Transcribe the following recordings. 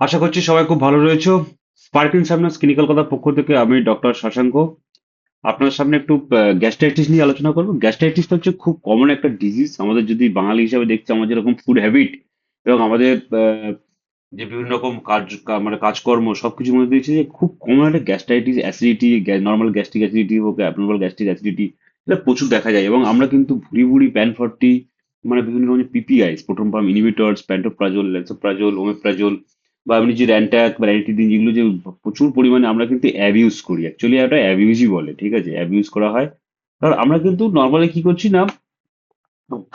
আশা করছি সবাই খুব ভালো রয়েছো। স্পার্কিং সামনাস ক্লিনিক্যাল কথার পক্ষ থেকে আমি ডক্টর শশাঙ্ক আপনার সামনে একটু গ্যাস্ট্রাইটিস নিয়ে আলোচনা করবো। গ্যাস্ট্রাইটিসটা হচ্ছে খুব কমন একটা ডিজিজ আমাদের, যদি বাঙালি হিসাবে দেখছি আমাদের যেরকম ফুড হ্যাবিট এবং আমাদের যে বিভিন্ন রকম মানে কাজকর্ম সবকিছুর মধ্যে দিয়েছে যে খুব কমন একটা gastritis, acidity, normal gastric acidity হোক, অ্যাবনর্মাল গ্যাস্ট্রিক অ্যাসিডিটি, এটা প্রচুর দেখা যায়। এবং আমরা কিন্তু ভুড়ি ভুড়ি প্যান ফর্টি মানে বিভিন্ন রকমের PPI, proton pump inhibitors, pantoprazole, lansoprazole, omeprazole বা আপনি যে র্যান্টাক বা র্যানিটিডিন, যেগুলো যে প্রচুর পরিমাণে আমরা কিন্তু অ্যাবিউজ করি, অ্যাকচুয়ালি এটা অ্যাবিউজই বলে, ঠিক আছে, অ্যাবিউজ করা হয়। কারণ আমরা কিন্তু নর্মালি কি করছি না,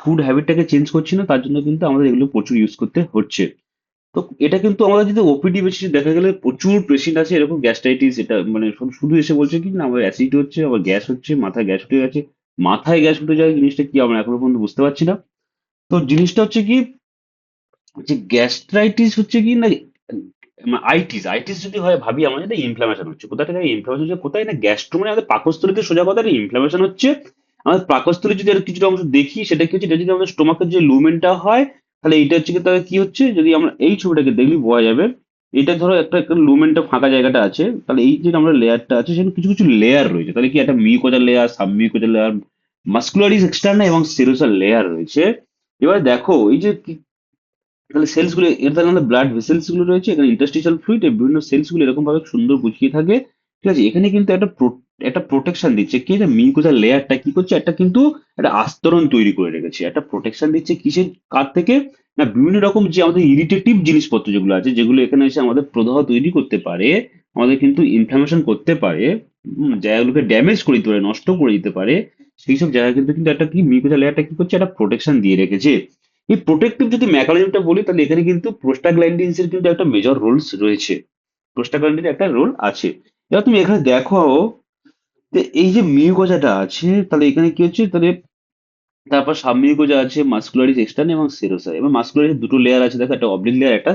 ফুড হ্যাবিটটাকে চেঞ্জ করছি না, তার জন্য কিন্তু আমাদের এগুলো প্রচুর ইউজ করতে হচ্ছে। তো এটা কিন্তু আমাদের যদি ওপিডি বেসিসে দেখা গেলে প্রচুর পেশেন্ট আছে এরকম গ্যাস্ট্রাইটিস, এটা মানে শুধু এসে বলছে কি না আমার অ্যাসিডিটি হচ্ছে, আমার গ্যাস হচ্ছে, মাথায় গ্যাস উঠে গেছে। মাথায় গ্যাস উঠে যায় জিনিসটা কি আমরা এখনো পর্যন্ত বুঝতে পারছি না। তো জিনিসটা হচ্ছে কি, যে গ্যাস্ট্রাইটিস হচ্ছে কি না, আইটিস আইটিস যদি হয় ভাবি আমরা এটা ইনফ্লামেশন হচ্ছে কোথা থেকে, ইনফ্লামেশন হচ্ছে কোথায় না, গ্যাস্ট্রো মানে আমাদের পাকস্থলীতে, সোজা কথা ইনফ্লামেশন হচ্ছে আমাদের পাকস্থলী। যদি এর কিছুটা অংশ দেখি সেটা কি হচ্ছে, এটা যদি আমাদের স্টোমাকের যে লুমেনটা হয়, তাহলে এইটা হচ্ছে কি, তাহলে কি হচ্ছে, যদি আমরা এই ছবিটাকে দেখলি বোঝা যাবে। এটা ধরো একটা একটা লুমেনটা ফাঁকা জায়গাটা আছে, তাহলে এই যে আমরা লেয়ারটা আছে সেখানে কিছু কিছু লেয়ার রয়েছে, তাহলে কি একটা mucosa layer, sub mucosa layer, muscularis externa এবং সেরোসাল লেয়ার রয়েছে। এবার দেখো এই যে তাহলে সেলস গুলো, এর তাহলে আমাদের ব্লাড ভেসেলস গুলো রয়েছে, এখানে ইন্টারস্টিশাল ফ্লুইড, এই বিভিন্ন সেলস গুলো এরকম ভাবে সুন্দর গুছিয়ে থাকে, ঠিক আছে। এখানে কিন্তু একটা প্রোটেকশন দিচ্ছে কি, যে মিউকোসা লেয়ারটা কি করছে, একটা কিন্তু একটা আস্তরণ তৈরি করে রেখেছে, একটা প্রোটেকশন দিচ্ছে কিসের, কার থেকে না, বিভিন্ন রকম যে আমাদের ইরিটেটিভ জিনিসপত্র যেগুলো আছে, যেগুলো এখানে এসে আমাদের প্রদাহ তৈরি করতে পারে, আমাদের কিন্তু ইনফ্লামেশন করতে পারে, জায়গাগুলোকে ড্যামেজ করে দিতে পারে, নষ্ট করে দিতে পারে। সেই সব জায়গা কিন্তু কিন্তু একটা কি মিউকোসা লেয়ারটা কি করছে, একটা প্রোটেকশন দিয়ে রেখেছে। এই প্রোটেক্টিভ যদি মেকানিজমটা বলি, তাহলে এখানে কিন্তু প্রোস্টাগ্ল্যান্ডিনস এর কিন্তু একটা মেজর রোলস রয়েছে, প্রোস্টাগ্ল্যান্ডিনের একটা রোল আছে। এবার তুমি এখানে দেখো যে এই যে মিউকোজাটা আছে, তাহলে এখানে কি হচ্ছে, তাহলে তারপর সাবমিউকোজা আছে, মাস্কুলারিস এক্সটার্ন এবং সেরোসা। এবং মাস্কুলারিস দুটো লেয়ার আছে দেখো, একটা অবলিক লেয়ার, একটা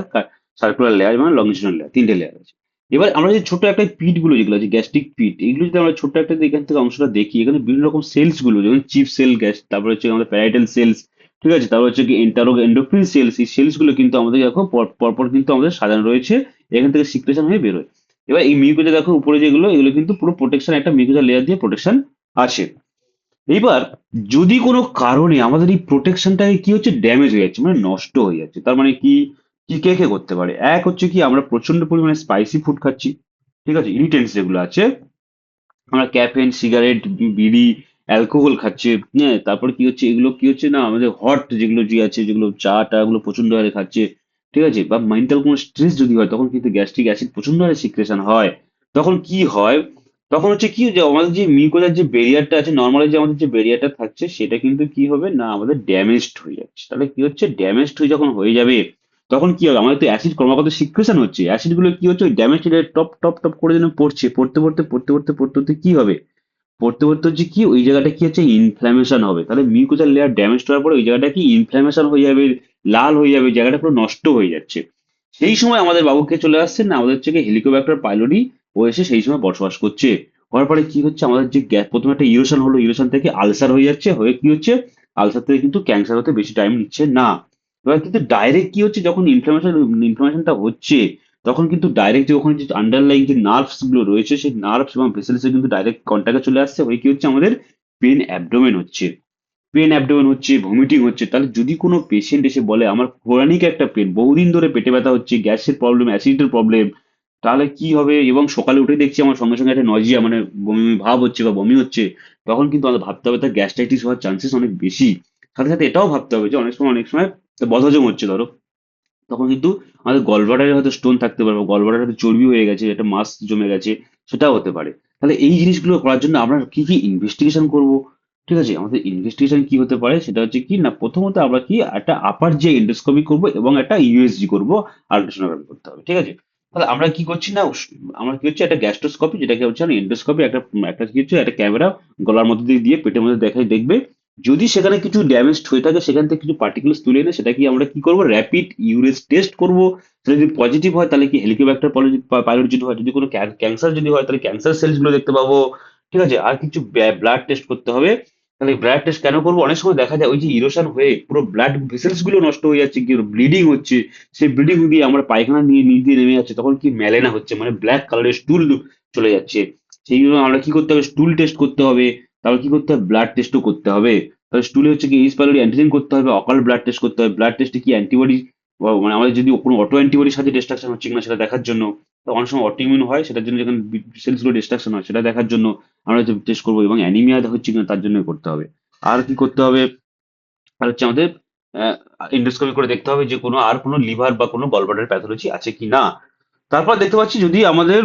সার্কুলার লেয়ার এবং লংজিটিউডাল লেয়ার, তিনটে লেয়ার আছে। এবার আমরা যে ছোট একটা পিট গুলো যেগুলো আছে, গ্যাস্ট্রিক পিট, এগুলো যদি আমরা ছোট একটা এখান থেকে অংশটা দেখি, এখানে বিভিন্ন রকম সেলস গুলো, যেমন চিফ সেল গ্যাস, তারপর হচ্ছে আমাদের প্যারাইটাল সেলস, ঠিক আছে, তারপর হচ্ছে কি এন্টারো এন্ডোক্রিন সেলস, এই সেলস গুলো কিন্তু আমাদের দেখো পরপর কিন্তু আমাদের সাজানো রয়েছে, এখান থেকে সিক্রেশন হয়ে বেরোয়। এবার এই মিউকোজা দেখো উপরে যেগুলো, এগুলো কিন্তু পুরো প্রোটেকশন, একটা মিউকোজা লেয়ার দিয়ে প্রোটেকশন আছে। এইবার যদি কোনো কারণে আমাদের এই প্রোটেকশনটাকে কি হচ্ছে, ড্যামেজ হয়ে যাচ্ছে, মানে নষ্ট হয়ে যাচ্ছে, তার মানে কি, কি কে কে করতে পারে, এক হচ্ছে কি আমরা প্রচন্ড পরিমাণে স্পাইসি ফুড খাচ্ছি, ঠিক আছে, ইরিটেন্টস যেগুলো আছে, আমরা ক্যাফেন, সিগারেট, বিড়ি, অ্যালকোহল খাচ্ছি, হ্যাঁ, তারপর কি হচ্ছে, এগুলো কি হচ্ছে না, আমাদের হট যেগুলো যে আছে, যেগুলো চা টা গুলো প্রচন্ড হারে খাচ্ছে, ঠিক আছে, বা মেন্টাল কোনো স্ট্রেস যদি হয়, তখন কিন্তু গ্যাস্ট্রিক অ্যাসিড প্রচন্ড হারে সিক্রেশন হয়। তখন কি হয়, তখন হচ্ছে কি, যে আমাদের যে মিউকোজার যে ব্যারিয়ারটা আছে, নর্মালি যে আমাদের যে ব্যারিয়ারটা থাকছে, সেটা কিন্তু কি হবে না, আমাদের ড্যামেজড হয়ে যাচ্ছে। তাহলে কি হচ্ছে, ড্যামেজড হয়ে যখন হয়ে যাবে, তখন কি হবে, আমাদের তো অ্যাসিড ক্রমাগত সিক্রেশন হচ্ছে, অ্যাসিড গুলো কি হচ্ছে, ওই ড্যামেজ টপ টপ টপ করে যেন পড়ছে, পড়তে পড়তে পড়তে পড়তে পড়তে পড়তে কি হবে, পড়তে পড়তে হচ্ছে কি, ওই জায়গাটা কি হচ্ছে, ইনফ্ল্যামেশন হবে। তাহলে মিউকোজাল লেয়ার ড্যামেজ হওয়ার পরে ওই জায়গাটা কি ইনফ্ল্যামেশন হয়ে যাবে, লাল হয়ে যাবে, জায়গাটা পুরো নষ্ট হয়ে যাচ্ছে। সেই সময় আমাদের বাবুকে চলে আসছে না, আমাদের হচ্ছে হেলিকোব্যাক্টার পাইলোরি, ও এসে সেই সময় বসবাস করছে। হওয়ার পরে কি হচ্ছে, আমাদের যে গ্যাস, প্রথমে একটা ইরোশন হলো, ইরোশন থেকে আলসার হয়ে যাচ্ছে, হয়ে কি হচ্ছে, আলসার থেকে কিন্তু ক্যান্সার হতে বেশি টাইম নিচ্ছে না। এবার কিন্তু ডাইরেক্ট কি হচ্ছে, যখন ইনফ্লামেশনটা হচ্ছে, তখন কিন্তু ডাইরেক্ট যে ওখানে যে আন্ডারলাইং যে নার্ভস গুলো রয়েছে, সেই নার্ভস এবং ভেসেলস কিন্তু ডাইরেক্ট কন্ট্যাক্টে চলে আসছে, হয়ে কি হচ্ছে, আমাদের পেন অ্যাবডোমেন হচ্ছে, পেন অ্যাবডোমেন হচ্ছে, ভমিটিং হচ্ছে। তাহলে যদি কোনো পেশেন্ট এসে বলে আমার ক্রনিক একটা পেন, বহুদিন ধরে পেটে ব্যথা হচ্ছে, গ্যাসের প্রবলেম, অ্যাসিডিটির প্রবলেম, তাহলে কি হবে, এবং সকালে উঠে দেখছি আমার সঙ্গে সঙ্গে একটা নজিয়া মানে বমি বমি ভাব হচ্ছে বা বমি হচ্ছে, তখন কিন্তু আমাদের ভাবতে হবে তার গ্যাস্ট্রাইটিস হওয়ার চান্সেস অনেক বেশি। সাথে সাথে এটাও ভাবতে হবে যে অনেক সময় বদহজম হচ্ছে ধরো, তখন কিন্তু আমাদের গলব্লাডারে হয়তো স্টোন থাকতে পারে, বা গলব্লাডারে হয়তো চর্বি হয়ে গেছে, একটা মাস জমে গেছে, সেটাও হতে পারে। তাহলে এই জিনিসগুলো করার জন্য আমরা কি কি ইনভেস্টিগেশন করব, ঠিক আছে, আমাদের ইনভেস্টিগেশন কি হতে পারে, সেটা হচ্ছে কি না, প্রথমত আমরা কি একটা আপার যে এন্ডোস্কোপি করব এবং একটা ইউএসজি করব, আল্ট্রাসোনোগ্রাফি করতে হবে, ঠিক আছে। তাহলে আমরা কি করছি না, আমরা কি হচ্ছে, একটা গ্যাস্ট্রোস্কোপি, যেটাকে হচ্ছে এন্ডোস্কোপি, একটা একটা কি হচ্ছে, একটা ক্যামেরা গলার মধ্যে দিয়ে দিয়ে পেটের মধ্যে দেখাই দেখবে, যদি সেখানে কিছু ড্যামেজ হয়ে থাকে, সেখান থেকে কিছু পার্টিকুলার তুলে এনে সেটা কি আমরা কি করব, র্যাপিড ইউরেজ টেস্ট করব। সেটা যদি পজিটিভ হয়, তাহলে কি হেলিকোব্যাক্টার পাইলট যদি হয়, যদি কোনো ক্যান্সার যদি হয়, তাহলে ক্যান্সার সেলস গুলো দেখতে পাবো, ঠিক আছে। আর কিছু ব্লাড টেস্ট করতে হবে, তাহলে ব্লাড টেস্ট কেন করবো? অনেক সময় দেখা যায় ওই যে ইরোশন হয়ে পুরো ব্লাড ভেসেলস গুলো নষ্ট হয়ে যাচ্ছে, কি ব্লিডিং হচ্ছে, সেই ব্লিডিং দিয়ে আমরা পায়খানা নিয়ে নিচ দিয়ে নেমে যাচ্ছে, তখন কি মেলেনা হচ্ছে, মানে ব্ল্যাক কালারের স্টুল চলে যাচ্ছে। সেই জন্য আমরা কি করতে হবে, স্টুল টেস্ট করতে হবে, তারপর কি করতে হবে, ব্লাড টেস্টও করতে হবে। তাহলে স্টুলে হচ্ছে কি এইচ পাইলোরি অ্যান্টিজেন করতে হবে, অকাল ব্লাড টেস্ট করতে হবে, ব্লাড টেস্টে কি অ্যান্টিবডি, মানে আমাদের যদি কোনো অটো অ্যান্টিবডির সাথে ডিস্ট্রাকশন হচ্ছে কিনা সেটা দেখার জন্য। তো অনেক সময় অটোইমিউন হয়, সেটার জন্য যখন সেলস গুলো ডিস্ট্রাকশন হয় সেটা দেখার জন্য আমরা টেস্ট করবো, এবং অ্যানিমিয়া হচ্ছে কিনা তার জন্য করতে হবে। আর কি করতে হবে, আর হচ্ছে আমাদের এন্ডোস্কোপি করে দেখতে হবে যে কোনো লিভার বা কোনো গলব্লাডার প্যাথোলজি আছে কি না। তারপর দেখতে পাচ্ছি যদি আমাদের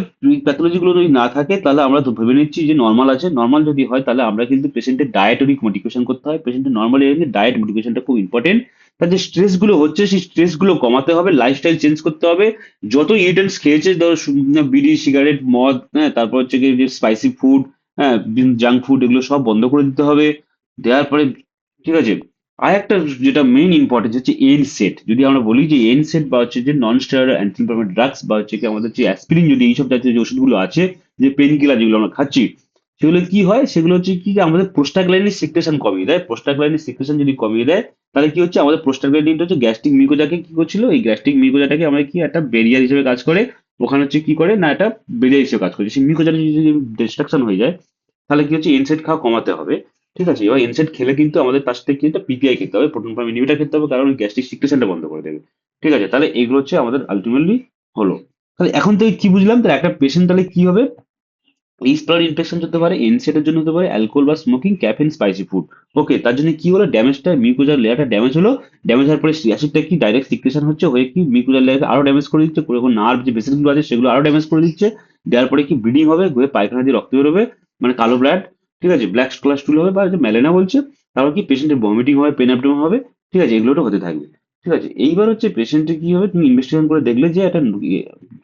প্যাথোলজি গুলো যদি না থাকে, তাহলে আমরা তো ভেবে নিচ্ছি যে নর্মাল আছে। নর্মাল যদি হয় তাহলে আমরা কিন্তু পেশেন্টের ডায়েটরি মডিফিকেশন করতে হয়। পেশেন্টের নর্মালি ডায়েট মডিফিকেশনটা খুব ইম্পর্টেন্ট। তার যে স্ট্রেস গুলো হচ্ছে সেই স্ট্রেস গুলো কমাতে হবে, লাইফস্টাইল চেঞ্জ করতে হবে। যত ইরিটেন্টস খেয়েছে, ধরো বিড়ি, সিগারেট, মদ, হ্যাঁ, তারপর হচ্ছে কি যে স্পাইসি ফুড, হ্যাঁ, জাঙ্ক ফুড, এগুলো সব বন্ধ করে দিতে হবে। দেওয়ার পরে, ঠিক আছে, আর একটা যেটা মেইন ইম্পর্টেন্স হচ্ছে এন সেট। যদি আমরা বলি যে এন সেট বা হচ্ছে যে নন স্টেরয়েড অ্যান্টি ইনফ্লামেটরি ড্রাগস বা হচ্ছে কি আমাদের যে অ্যাসপিরিন, যদি এইসব জাতীয় যে ওষুধগুলো আছে, যে পেন কিলার যেগুলো আমরা খাচ্ছি, সেগুলো কি হয়, সেগুলো হচ্ছে কি যে আমাদের প্রোস্টাগ্ল্যান্ডিন সিক্রেশন কমিয়ে দেয়। প্রোস্টাগ্ল্যান্ডিন সিক্রেশন যদি কমিয়ে দেয়, তাহলে কি হচ্ছে, আমাদের প্রোস্টাগ্ল্যান্ডিনটা হচ্ছে গ্যাস্ট্রিক মিউকোজাকে কি করছিল, এই গ্যাস্ট্রিক মিউকোজাটাকে আমরা কি একটা ব্যারিয়ার হিসেবে কাজ করে, ওখানে হচ্ছে কি করে না, একটা ব্যারিয়ার হিসেবে কাজ করে। সেই মিউকোজাটা যদি ডিস্ট্রাকশন হয়ে যায়, তাহলে কি হচ্ছে এনসেড খাওয়া কমাতে হবে। ঠিক আছে, এবার এনসেড খেলে কিন্তু আমাদের তার সাথে কি একটা পিপিআই খেতে হবে, প্রোটন পাম্প ইনহিবিটর খেতে হবে, কারণ গ্যাস্ট্রিক সিক্রেশনটা বন্ধ করে দেবে। ঠিক আছে, তাহলে এগুলো হচ্ছে আমাদের আলটিমেটলি হলো। তাহলে এখন থেকে কি বুঝলাম, তাহলে একটা পেশেন্ট তাহলে কি হবে, ইস্ট ব্লাড ইনফেকশন হতে পারে, এনসেটের জন্য হতে পারে অ্যালকোহল বা স্মোকিং, ক্যাফিন, স্পাইসি ফুড। ওকে, তার জন্য কি হলো, ড্যামেজটা মিউকোজার লেয়ারটা ড্যামেজ হলো। ড্যামেজ হওয়ার পরে অ্যাসিডটা কি ডাইরেক্ট সিক্রেশন হচ্ছে, হয়ে কি মিউকোজার লেয়ারকে আরো ড্যামেজ করে দিচ্ছে, করে নার্ভ যে ভেসেল গুলো আছে সেগুলো আরো ড্যামেজ করে দিচ্ছে। দেওয়ার পরে কি ব্লিডিং হবে, হয়ে পায়খানা দিয়ে রক্ত বেরোবে, মানে কালো ব্লাড। ঠিক আছে, ব্ল্যাক স্টুল হবে বা মেলেনা বলছে। তারপর কি পেশেন্টের ভমিটিং হবে, পেন অ্যাবডোমেন হবে। ঠিক আছে, এগুলো তো হতে থাকবে। ঠিক আছে, এইবার হচ্ছে পেশেন্টের কি হবে, তুমি ইনভেস্টিগেশন করে দেখলে যে একটা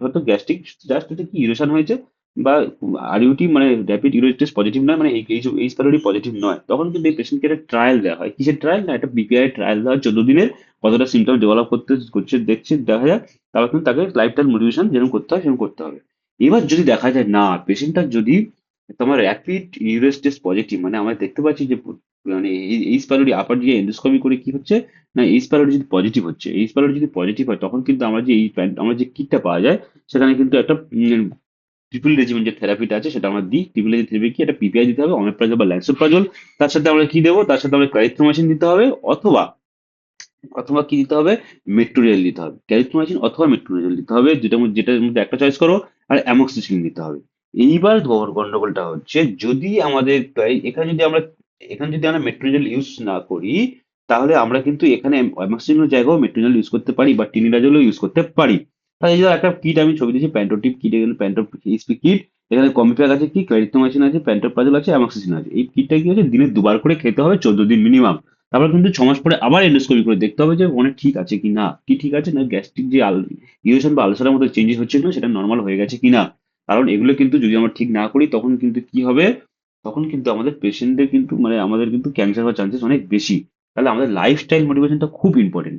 হয়তো গ্যাস্ট্রিক, জাস্ট এটা কি ইরেশন হয়েছে, বা আরইউটি মানে র্যাপিড ইউরিন টেস্ট পজিটিভ নয়, মানে এইচ প্যালোরি পজিটিভ নয়, তখন কিন্তু এই পেশেন্টকে একটা ট্রায়াল দেওয়া হয়। কিসের ট্রায়াল, না একটা বিপিআই ট্রায়াল দেওয়া হয় 14 দিনের, কতটা সিমটম ডেভেলপ করছে দেখছে, দেখা যায়। তারপর কিন্তু তাকে লাইফ টাইম মোটিভেশন যেরকম করতে হয় সেরকম করতে হবে। এবার যদি দেখা যায় না, পেশেন্টটার যদি তোমার র্যাপিড ইউরিন টেস্ট পজিটিভ, মানে আমরা দেখতে পাচ্ছি যে মানে এইচ প্যালোরি আপার দিয়ে এন্ডোস্কোপি করে কি হচ্ছে, না এইচ প্যালোরি যদি পজিটিভ হচ্ছে, এইচ প্যালোরি যদি পজিটিভ হয়, তখন কিন্তু আমরা যে আমরা যে কিটটা পাওয়া যায়, সেখানে কিন্তু একটা ট্রিপল রেজিমেন্ট যে থেরাপিটা আছে সেটা আমরা দিই। ট্রিপল রেজিমেন্ট থেরাপি কি, একটা পিপিআই দিতে হবে, অমেপ্রাজল বা ল্যান্সোপ্রাজল। তার সাথে আমরা কি দেবো, তার সাথে আমরা ক্লারিথ্রোমাইসিন দিতে হবে, অথবা অথবা কি দিতে হবে, মেট্রোনিয়াল দিতে হবে। ক্যারিথ্রোমাইসিন অথবা মেট্রোনিয়াল দিতে হবে, যেটার মধ্যে একটা চয়েস করো। আর অ্যামোক্সিসিলিন দিতে হবে। এইবার গন্ডগোলটা হচ্ছে, যদি আমাদের এখানে যদি আমরা মেট্রোনিয়াল ইউজ না করি, তাহলে আমরা কিন্তু এখানে অ্যামোক্সিসিলিনের জায়গায় মেট্রোনিয়াল ইউজ করতে পারি, বা টিনিডাজলও ইউজ করতে পারি। তাহলে এই যে একটা কিট আমি ছবি দিয়েছি, প্যান্টোটিপ কিট, এখানে প্যান্টো এইচপি কিট, এখানে কমিপ্যাক আছে, কি ক্যারিথ্রোমাইসিন আছে, প্যান্টোপ্রাজল আছে, অ্যামোক্সিসিলিন আছে। এই কিটটা কি হচ্ছে, দিনে দুবার করে খেতে হবে, 14 দিন মিনিমাম। তারপর কিন্তু 6 মাস পরে আবার এন্ডোস্কোপি করে দেখতে হবে যে অনেক ঠিক আছে কি না, কি ঠিক আছে না, গ্যাস্ট্রিক যে ইরিটেশন বা আলসারের মধ্যে চেঞ্জেস হচ্ছে কিনা সেটা নর্মাল হয়ে গেছে কিনা। কারণ এগুলো কিন্তু যদি আমরা ঠিক না করি, তখন কিন্তু কি হবে, তখন কিন্তু আমাদের পেশেন্টদের কিন্তু মানে আমাদের কিন্তু ক্যান্সার হওয়ার চান্সেস অনেক বেশি। তাহলে আমাদের লাইফস্টাইল মোটিভেশনটা খুব ইম্পর্টেন্ট।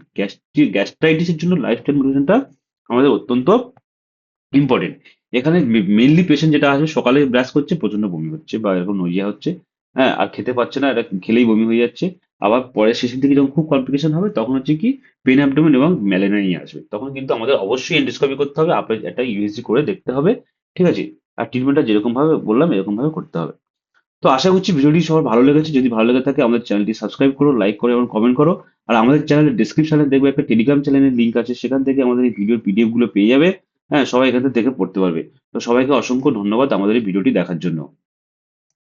গ্যাস্ট্রাইটিসের জন্য লাইফস্টাইল মোটিভেশনটা আমাদের অত্যন্ত ইম্পর্টেন্ট। এখানে মেইনলি পেশেন্ট যেটা আছে, সকালে ব্রাশ করছে, প্রচন্ড বমি হচ্ছে বা এরকম নইয়া হচ্ছে, হ্যাঁ, আর খেতে পাচ্ছে না, এটা খেলেই বমি হয়ে যাচ্ছে। আবার পরে শেষের দিকে যখন খুব কমপ্লিকেশন হবে, তখন হচ্ছে কি পেন অ্যাবডোমেন এবং ম্যালেরিয়া নিয়ে আসবে, তখন কিন্তু আমাদের অবশ্যই এন্ডোস্কোপি করতে হবে, আপনার একটা ইউএসজি করে দেখতে হবে। ঠিক আছে, আর ট্রিটমেন্টটা যেরকম ভাবে বললাম এরকম ভাবে করতে হবে। তো আশা করছি ভিডিওটি সবার ভালো লেগেছে। যদি ভালো লেগে থাকে, আমাদের চ্যানেলটি সাবস্ক্রাইব করো, লাইক করো এবং কমেন্ট করো। আর আমাদের চ্যানেলের ডিসক্রিপশনে দেখবে একটা টেলিগ্রাম চ্যানেলের লিঙ্ক আছে, সেখান থেকে আমাদের এই ভিডিওর পিডিএফ গুলো পেয়ে যাবে। হ্যাঁ, সবাই এখান থেকে দেখে পড়তে পারবে। তো সবাইকে অসংখ্য ধন্যবাদ আমাদের এই ভিডিওটি দেখার জন্য।